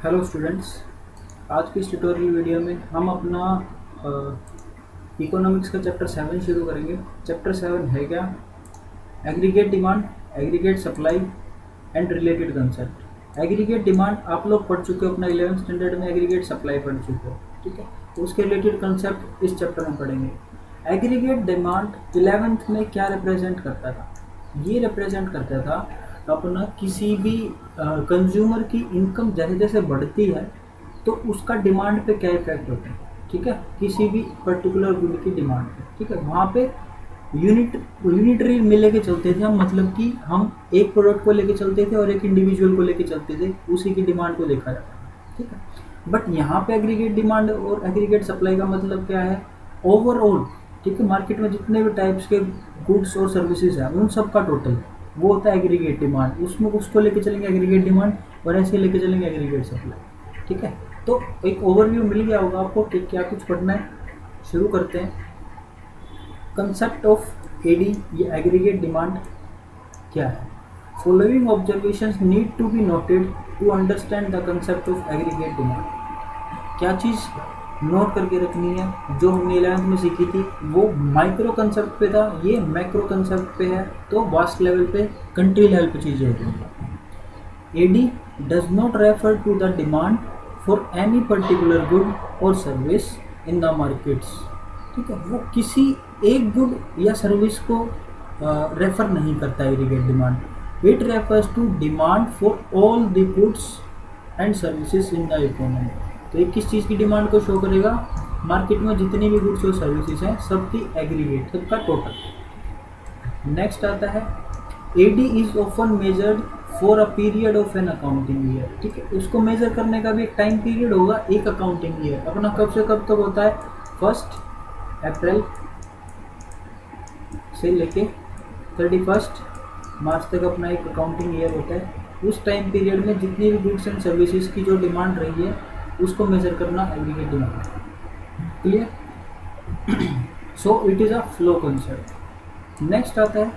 Hello students. आज की इस ट्यूटोरियल वीडियो में हम अपना इकोनॉमिक्स का चैप्टर 7 शुरू करेंगे। चैप्टर 7 है क्या? Aggregate demand, aggregate supply and related concept. Aggregate demand आप लोग पढ़ चुके हो, अपना 11th स्टैंडर्ड में एग्रीगेट सप्लाई पढ़ चुके हो, ठीक है। तो उसके रिलेटेड कंसेप्ट इस चैप्टर में पढ़ेंगे। एग्रीगेट डिमांड 11th में क्या रिप्रेजेंट करता था? ये रिप्रेजेंट करता था अपना किसी भी कंज्यूमर की इनकम जैसे जैसे बढ़ती है तो उसका डिमांड पे क्या इफेक्ट होता है, ठीक है। किसी भी पर्टिकुलर गुड की डिमांड पे, ठीक है। वहाँ पे यूनिटरी में लेके चलते थे हम, मतलब कि हम एक प्रोडक्ट को लेके चलते थे और एक इंडिविजुअल को लेके चलते थे, उसी की डिमांड को देखा जाता है, ठीक है। बट यहाँ पे एग्रीगेट डिमांड और एग्रीगेट सप्लाई का मतलब क्या है? ओवरऑल, ठीक है, मार्केट में जितने भी टाइप्स के गुड्स और सर्विसेज हैं उन सब का टोटल वो होता है एग्रीगेट डिमांड। उसमें उसको लेके चलेंगे एग्रीगेट डिमांड और ऐसे लेके चलेंगे एग्रीगेट सप्लाई, ठीक है। तो एक ओवरव्यू मिल गया होगा आपको कि क्या कुछ पढ़ना है। शुरू करते हैं। कंसेप्ट ऑफ एडी या एग्रीगेट डिमांड क्या है? Following observations need to be noted to understand the concept of aggregate demand. क्या चीज़ नोट करके रखनी है? जो हमने 11th में सीखी थी वो माइक्रो कंसेप्ट पे था, ये मैक्रो कंसेप्ट पे है, तो वास्ट लेवल पे, कंट्री लेवल पे चीज़ें होती हैं। AD does not refer to the demand for any particular good और सर्विस इन द मार्केट्स, ठीक है। वो किसी एक गुड या सर्विस को रेफर नहीं करता aggregate demand. It refers to demand for all the goods and services in the economy. तो ये किस चीज़ की डिमांड को शो करेगा? मार्केट में जितनी भी गुड्स और सर्विसेज हैं सबकी एग्रीगेट, सबका टोटल। नेक्स्ट आता है AD is often measured for a period of an accounting year, ठीक है। उसको मेजर करने का भी एक टाइम पीरियड होगा, एक अकाउंटिंग ईयर अपना कब से कब तक होता है? 1 अप्रैल से लेके 31 मार्च तक अपना एक अकाउंटिंग ईयर होता है। उस टाइम पीरियड में जितनी भी गुड्स एंड सर्विसेज की जो डिमांड रही है उसको मेजर करना aggregate demand. Clear? So it is a flow concept. Next आता है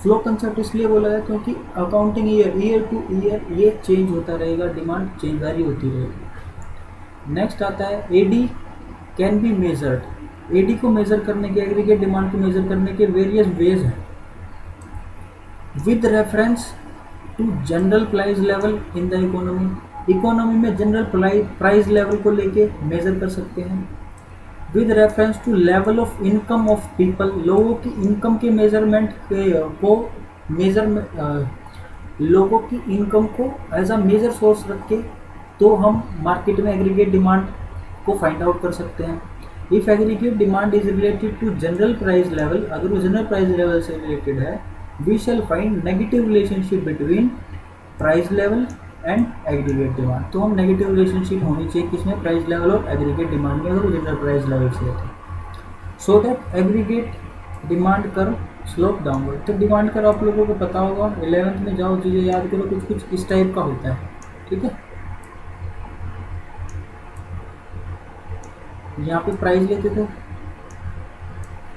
फ्लो कंसेप्ट। इसलिए बोला है क्योंकि अकाउंटिंग ईयर टू ईयर ये चेंज होता रहेगा, डिमांड चेंज वेरी होती रहेगी। नेक्स्ट आता है AD can be measured. AD को मेजर करने के, एग्रीगेट डिमांड को मेजर करने के वेरियस वेज हैं। With reference to general price level in the economy. Economy में जनरल प्राइस लेवल को लेके मेजर कर सकते हैं। With reference to level of income of people. लोगों की इनकम के मेजरमेंट को लोगों की इनकम को एज अ मेजर सोर्स रख के तो हम मार्केट में एग्रीगेट डिमांड को फाइंड आउट कर सकते हैं। If aggregate demand is related to general price level, अगर वो जनरल प्राइस लेवल से रिलेटेड है, we shall find negative relationship between price level and aggregate demand. तो हम नेगेटिव रिलेशनशिप होनी चाहिए किसमें? प्राइस लेवल और एग्रीगेट डिमांड में, अगर वो जनरल प्राइस लेवल से है। So that aggregate demand curve slope downward. तो डिमांड कर्व आप लोगों को पता होगा, 11th में जाओ चीज़ें याद करो, कुछ कुछ इस टाइप का होता है, ठीक है। यहाँ पे प्राइस लेते थे,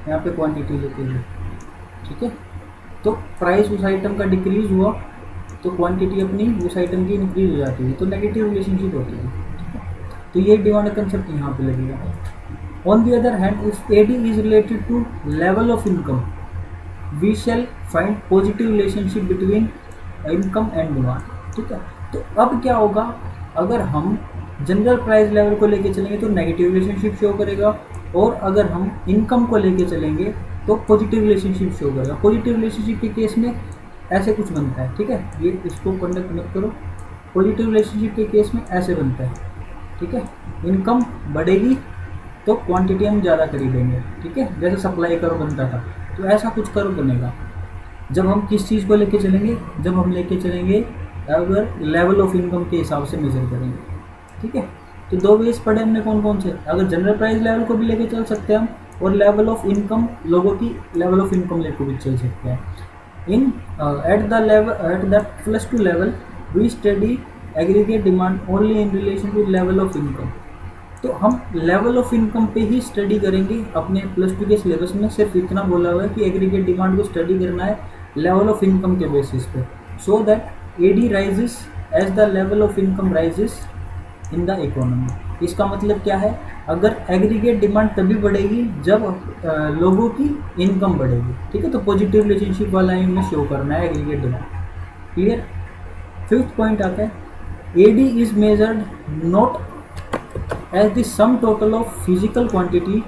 यहाँ पे क्वांटिटी लेते थे, ठीक है। तो प्राइस उस आइटम का डिक्रीज हुआ तो क्वांटिटी अपनी उस आइटम की इंक्रीज हो जाती है, तो नेगेटिव रिलेशनशिप होती है, ठीक है। तो ये डिमांड कंसेप्ट यहाँ पे लगेगा। On the other hand, if AD is related to level of income, we shall find positive relationship between income and demand, ठीक है। तो अब क्या होगा? अगर हम जनरल प्राइस लेवल को लेके चलेंगे तो नेगेटिव रिलेशनशिप शो करेगा, और अगर हम इनकम को लेके चलेंगे तो पॉजिटिव रिलेशनशिप शो करेगा। पॉजिटिव रिलेशनशिप के केस में ऐसे कुछ बनता है, ठीक है। ये इसको कंडक्ट मत करो। पॉजिटिव रिलेशनशिप के केस में ऐसे बनता है, ठीक है। इनकम बढ़ेगी तो क्वांटिटी हम ज़्यादा खरीदेंगे, ठीक है, जैसे सप्लाई कर्व बनता था, तो ऐसा कुछ कर्व बनेगा। जब हम किस चीज़ को लेके चलेंगे? जब हम लेके चलेंगे अगर लेवल ऑफ इनकम के हिसाब से मेजर करेंगे, ठीक है। तो दो वेज पढ़े हमने, कौन कौन से? अगर जनरल प्राइस लेवल को भी लेके चल सकते हैं हम, और लेवल ऑफ इनकम, लोगों की लेवल ऑफ इनकम लेकर भी चल सकते हैं। In at the plus 2 level, we study aggregate demand only in relation to level of income। तो हम लेवल ऑफ इनकम पे ही स्टडी करेंगे अपने +2 के सिलेबस में। सिर्फ इतना बोला हुआ है कि एग्रीगेट डिमांड को स्टडी करना है लेवल ऑफ इनकम के बेसिस पे, so that AD rises as the level of income rises in the economy. इसका मतलब क्या है, अगर एग्रीगेट डिमांड तभी बढ़ेगी जब लोगों की इनकम बढ़ेगी, ठीक है। तो पॉजिटिव रिलेशनशिप वाला इनमें शो करना है aggregate demand, clear. Fifth point आता है, AD is measured not as the sum total of physical quantity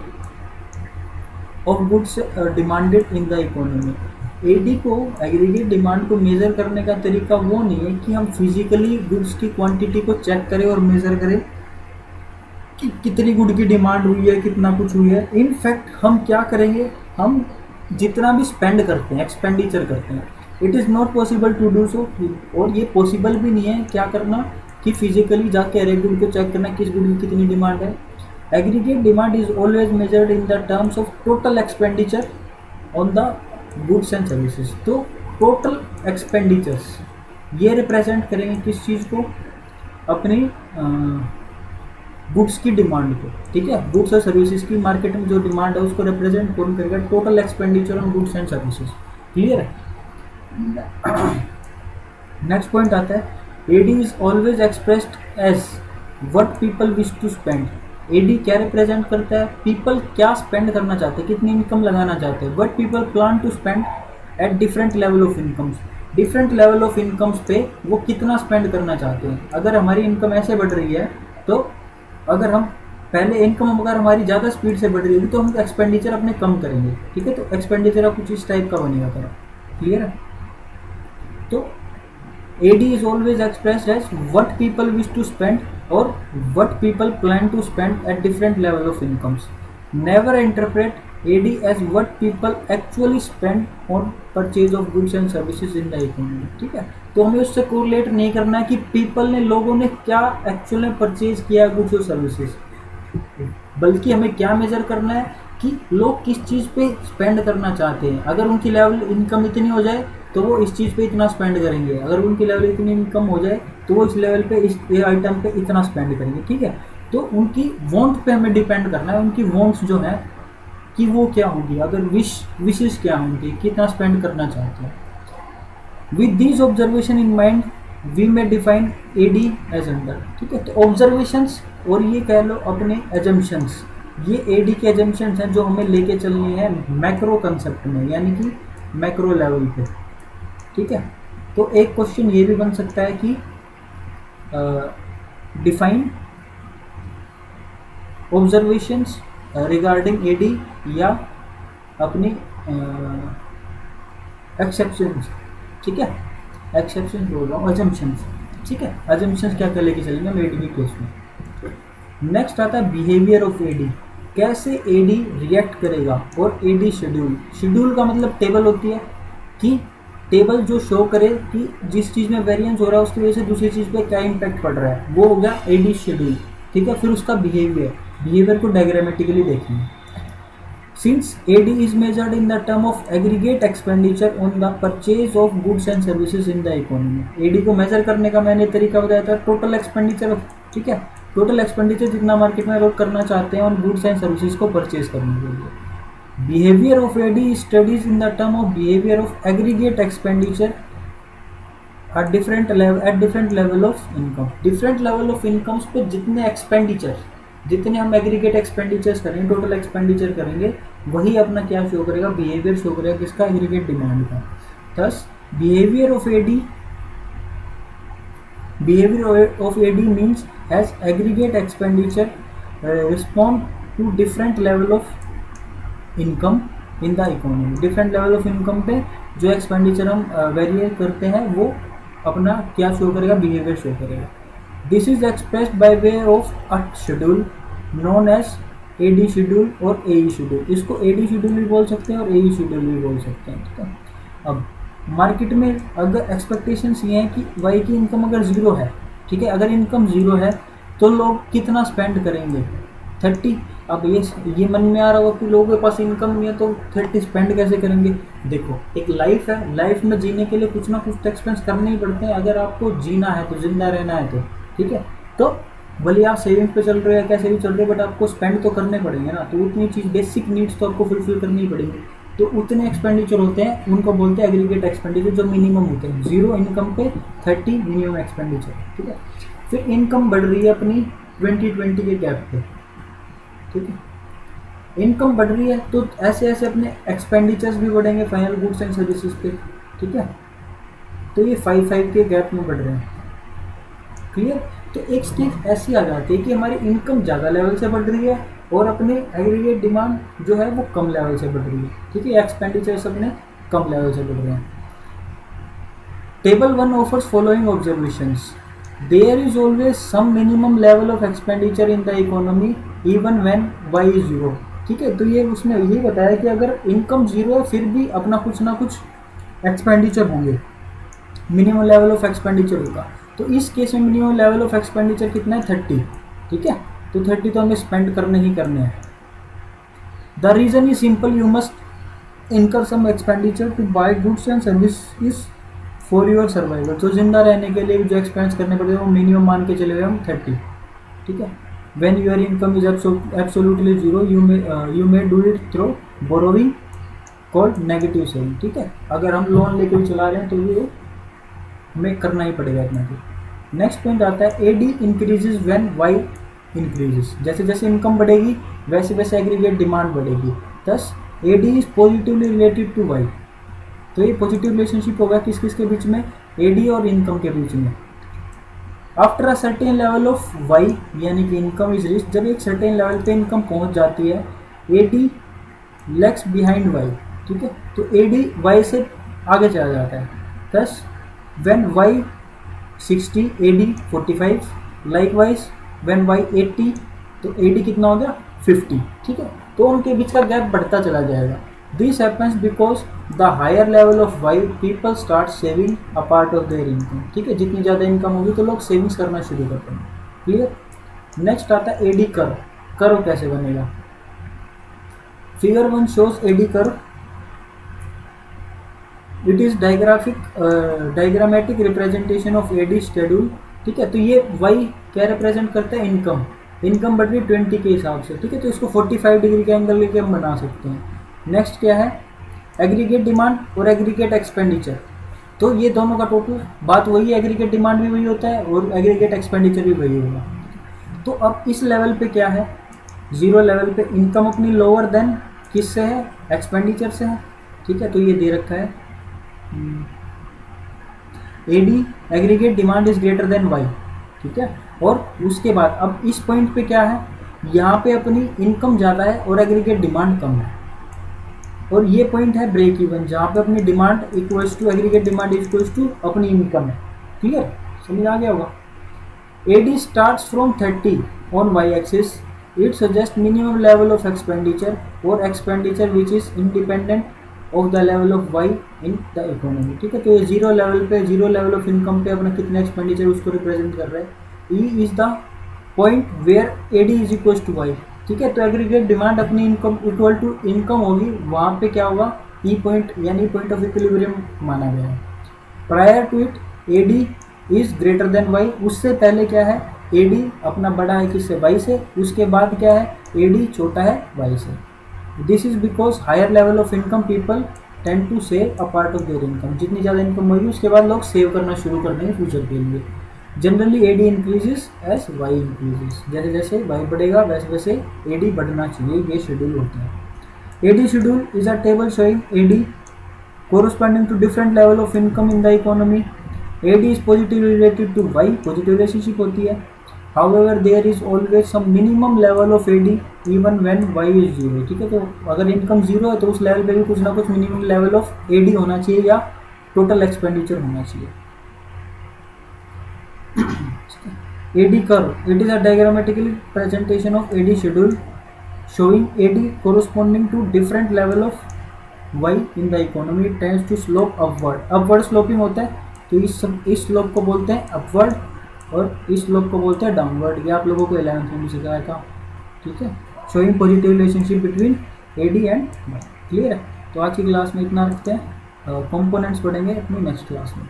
of goods demanded in the economy. AD को, एग्रीगेट डिमांड को मेज़र करने का तरीका वो नहीं है कि हम फिजिकली गुड्स की क्वांटिटी को चेक करें और मेज़र करें कि कितनी गुड की डिमांड हुई है, कितना कुछ हुई है। इनफैक्ट हम क्या करेंगे, हम जितना भी स्पेंड करते हैं, एक्सपेंडिचर करते हैं, it is not possible to do so. और ये पॉसिबल भी नहीं है क्या करना कि फिजिकली जाके हर एक गुड को चेक करना किस गुड की कितनी डिमांड है। Aggregate demand is always measured in the terms of total expenditure on the goods and services. तो टोटल एक्सपेंडिचर्स ये रिप्रेजेंट करेंगे किस चीज़ को, अपनी गुड्स की डिमांड को, ठीक है। गुड्स और सर्विसेज की मार्केट में जो डिमांड है उसको रिप्रेजेंट कौन करेगा, total expenditure on goods and services, clear है। नेक्स्ट पॉइंट आता है, AD is always expressed as what people wish to spend. AD क्या रिप्रेजेंट करता है, पीपल क्या स्पेंड करना चाहते हैं, कितनी इनकम लगाना चाहते हैं। But people plan to spend at different level of incomes. Different level of incomes पे वो कितना स्पेंड करना चाहते हैं। अगर हमारी इनकम ऐसे बढ़ रही है तो अगर हम पहले इनकम अगर हमारी ज़्यादा स्पीड से बढ़ रही होगी तो हम एक्सपेंडिचर अपने कम करेंगे, ठीक है। तो एक्सपेंडिचर कुछ इस टाइप का बनेगा, करा क्लियर है। तो AD is always expressed as what people wish to spend और what people plan to spend at different level of incomes. Never interpret AD as what people actually spend on purchase of goods and services in the economy, ठीक है। तो हमें उससे correlate नहीं करना है कि पीपल ने, लोगों ने क्या एक्चुअल में परचेज किया गुड्स और सर्विसेज, बल्कि हमें क्या मेजर करना है कि लोग किस चीज़ पे स्पेंड करना चाहते हैं। अगर उनकी लेवल इनकम इतनी हो जाए तो वो इस चीज़ पे इतना स्पेंड करेंगे, अगर उनकी लेवल इतनी इनकम हो जाए तो वो इस लेवल पे इस आइटम पे इतना स्पेंड करेंगे, ठीक है। तो उनकी वांट पे हमें डिपेंड करना है, उनकी वांट्स जो है कि वो क्या होगी, अगर विशेष क्या होंगी, कितना स्पेंड करना चाहते हैं। With these observation in mind we may define AD as under, ठीक है। तो ऑब्जर्वेशंस और ये कह लो अपने एजम्पशंस, ये एडी के एजम्पशंस हैं जो हमें लेके चलनी है मैक्रो कंसेप्ट में, यानी कि मैक्रो लेवल पे, ठीक है। तो एक क्वेश्चन ये भी बन सकता है कि डिफाइन ऑब्जर्वेशंस रिगार्डिंग एडी या अपनी एक्सेप्शंस, ठीक है। एक्सेप्शन बोल रहा हूँ, अजम्पशंस, ठीक है। अजम्पशंस क्या क्या लेके चलेंगे हम एडी के केस में। नेक्स्ट आता है बिहेवियर ऑफ एडी, कैसे एडी रिएक्ट करेगा। और एडी शेड्यूल, शेड्यूल का मतलब टेबल होती है कि टेबल जो शो करे कि जिस चीज़ में वेरिएंस हो रहा है उसकी वजह से दूसरी चीज़ पे क्या इम्पैक्ट पड़ रहा है, वो हो गया एडी शेड्यूल, ठीक है। फिर उसका बिहेवियर को डायग्रामेटिकली देखेंगे। Since AD is measured in the term of aggregate expenditure on the purchase of goods and services in the economy. AD को मेजर करने का मैंने तरीका बताया था, टोटल एक्सपेंडिचर, ठीक है। टोटल एक्सपेंडिचर जितना मार्केट में लोग करना चाहते हैं ऑन गुड्स एंड सर्विसेज को परचेज करने के लिए। Behavior of AD studies in the term of behavior of aggregate expenditure at different level of income. Different level of incomes पे जितने expenditure, जितने हम aggregate expenditures करेंगे, total expenditure करेंगे, वही अपना क्या शो करेगा, behavior शो करेगा किसका, aggregate demand का। Thus behavior of AD means as aggregate expenditure respond to different level of income in the economy. Different level of income पे जो एक्सपेंडिचर हम वेरिएट करते हैं वो अपना क्या शो करेगा, बिहेवियर शो करेगा। This is expressed by way of a schedule known as AD schedule और एई शेड्यूल। इसको एडी शेड्यूल भी बोल सकते हैं और एई शेड्यूल भी बोल सकते हैं, ठीक है। अब मार्केट में अगर एक्सपेक्टेशंस ये हैं कि वाई की इनकम अगर ज़ीरो है, ठीक है, अगर इनकम ज़ीरो है तो लोग कितना स्पेंड करेंगे, 30। अब ये मन में आ रहा होगा कि लोगों के पास इनकम नहीं है तो 30 स्पेंड कैसे करेंगे। देखो एक लाइफ है, लाइफ में जीने के लिए कुछ ना कुछ तो एक्सपेंस करने ही पड़ते हैं। अगर आपको जीना है तो, जिंदा रहना है तो, ठीक है। तो भले आप सेविंग पे चल रहे हो या कैसे भी चल रहे हो, बट आपको स्पेंड तो करने पड़ेंगे ना। तो उतनी चीज़ बेसिक नीड्स तो आपको फुलफिल करनी ही पड़ेंगी। तो उतने एक्सपेंडिचर होते हैं, उनको बोलते हैं एग्रीगेट एक्सपेंडिचर, जो मिनिमम होते हैं। 0 इनकम पे 30 मिनिमम एक्सपेंडिचर, ठीक है। फिर इनकम बढ़ रही है अपनी 2020 के गैप पे, ठीक है। इनकम बढ़ रही है तो ऐसे ऐसे अपने एक्सपेंडिचर्स भी बढ़ेंगे फाइनल गुड्स एंड सर्विसेज पे, ठीक है। तो ये 5-5 के गैप में बढ़ रहे हैं, क्लियर। तो एक स्टेज ऐसी आ जाती है कि हमारी इनकम ज़्यादा लेवल से बढ़ रही है और अपने एग्रीगेट डिमांड जो है वो कम लेवल से बढ़ रही है, ठीक है। एक्सपेंडिचर्स अपने कम लेवल से बढ़ रहे हैं। Table 1 offers following observations. There is always some minimum level of expenditure in the economy even when Y is 0, ठीक है। तो ये उसने यही बताया कि अगर इनकम 0 है फिर भी अपना कुछ ना कुछ एक्सपेंडिचर होंगे, मिनिमम लेवल ऑफ एक्सपेंडिचर होगा। तो इस केस में मिनिमम लेवल ऑफ एक्सपेंडिचर कितना है, 30, ठीक है। तो 30 तो हमें स्पेंड करने ही करने हैं। The reason is simple, you must incur some expenditure to buy goods and services for your survival. तो जिंदा रहने के लिए जो एक्सपेंस करने पड़ते हैं वो मिनिमम मान के चले गए हम 30, ठीक है। When your income is absolutely 0 you may do it through borrowing called negative saving, ठीक है। अगर हम लोन लेके भी चला रहे हैं तो ये हमें करना ही पड़ेगा इतना भी। नेक्स्ट पॉइंट आता है AD increases when Y increases. जैसे जैसे इनकम बढ़ेगी वैसे वैसे एग्रीगेट डिमांड बढ़ेगी, thus AD is positively related to Y. तो ये पॉजिटिव रिलेशनशिप होगा किस किस के बीच में, एडी और इनकम के बीच में। After a certain level of Y यानी कि इनकम इज रीच, जब एक सर्टेन लेवल पे इनकम पहुंच जाती है एडी लैग्स बिहाइंड वाई, ठीक है। तो एडी वाई से आगे चला जाता है। thus when y 60 AD 45, likewise when y 80 तो AD कितना हो गया 50, ठीक है। तो उनके बीच का गैप बढ़ता चला जाएगा। This happens because the higher level of y people start saving a part of their income, ठीक है। जितनी ज़्यादा इनकम होगी तो लोग सेविंग्स करना शुरू करते हैं, क्लियर। नेक्स्ट आता है एडी कर्व। कर्व कैसे बनेगा, figure 1 shows AD curve. It is diagrammatic representation of AD schedule, ठीक है। तो ये वाई क्या रिप्रेजेंट करता है, इनकम। इनकम बढ़ रही 20 के हिसाब से, ठीक है। तो इसको 45 डिग्री के एंगल लेके हम बना सकते हैं। नेक्स्ट क्या है, एग्रीगेट डिमांड और एग्रीगेट एक्सपेंडिचर। तो ये दोनों का टोटल बात वही है, एग्रीगेट डिमांड भी वही होता है और एग्रीगेट एक्सपेंडिचर भी वही होगा। तो अब इस लेवल पे क्या है, 0 लेवल पे इनकम अपनी लोअर देन किससे है, एक्सपेंडिचर से है, ठीक है। तो ये दे रखा है AD aggregate demand is greater than Y, ठीक है। और उसके बाद अब इस पॉइंट पे क्या है, यहाँ पे अपनी इनकम ज़्यादा है और एग्रीगेट डिमांड कम है। और ये पॉइंट है ब्रेक इवन, जहाँ पे अपनी demand equals to aggregate demand equals to अपनी इनकम है, क्लियर, समझ आ गया होगा। AD starts from 30 on Y axis, it suggest minimum level of expenditure और expenditure which is independent of the level of Y in the economy, ठीक है। तो ये 0 लेवल पे, 0 लेवल ऑफ इनकम पे अपना कितना एक्सपेंडिचर उसको रिप्रेजेंट कर रहा है। E is the point where AD is equal to Y, ठीक है। तो एग्रीगेट डिमांड अपनी इनकम इक्वल टू इनकम होगी, वहाँ पे क्या होगा, ई पॉइंट यानी पॉइंट ऑफ इक्विलिब्रियम माना गया है। Prior to it AD is greater than Y, उससे पहले क्या है, एडी अपना बड़ा है किससे, वाई से। उसके बाद क्या है, एडी छोटा है वाई से। This is because higher level of income people tend to save a part of their income. जितनी ज़्यादा इनकम होगी उसके बाद लोग सेव करना शुरू कर देंगे फ्यूचर के लिए। Generally AD increases as Y increases, जैसे जैसे वाई बढ़ेगा वैसे वैसे एडी बढ़ना चाहिए, ये शेड्यूल होता है। AD schedule is a table showing AD corresponding to different level of income in the economy. AD is positive related to Y, positive relationship होती है। However, there is always some minimum level of AD even when Y is 0, ठीक है। तो अगर income 0 है तो उस level पे भी कुछ ना कुछ मिनिमम लेवल ऑफ AD होना चाहिए या टोटल एक्सपेंडिचर होना चाहिए। AD curve, it is a diagrammatically presentation of AD schedule showing AD corresponding to different level of Y in the economy. It tends to slope upward, upward sloping होता है। तो इस slope को बोलते हैं upward और इस स्लोप को बोलते हैं डाउनवर्ड। ये आप लोगों को 11th में भी सिखाया था, ठीक है। Showing positive relationship between AD and Y, clear है। तो आज की क्लास में इतना रखते हैं, कंपोनेंट्स पढ़ेंगे अपनी नेक्स्ट क्लास में।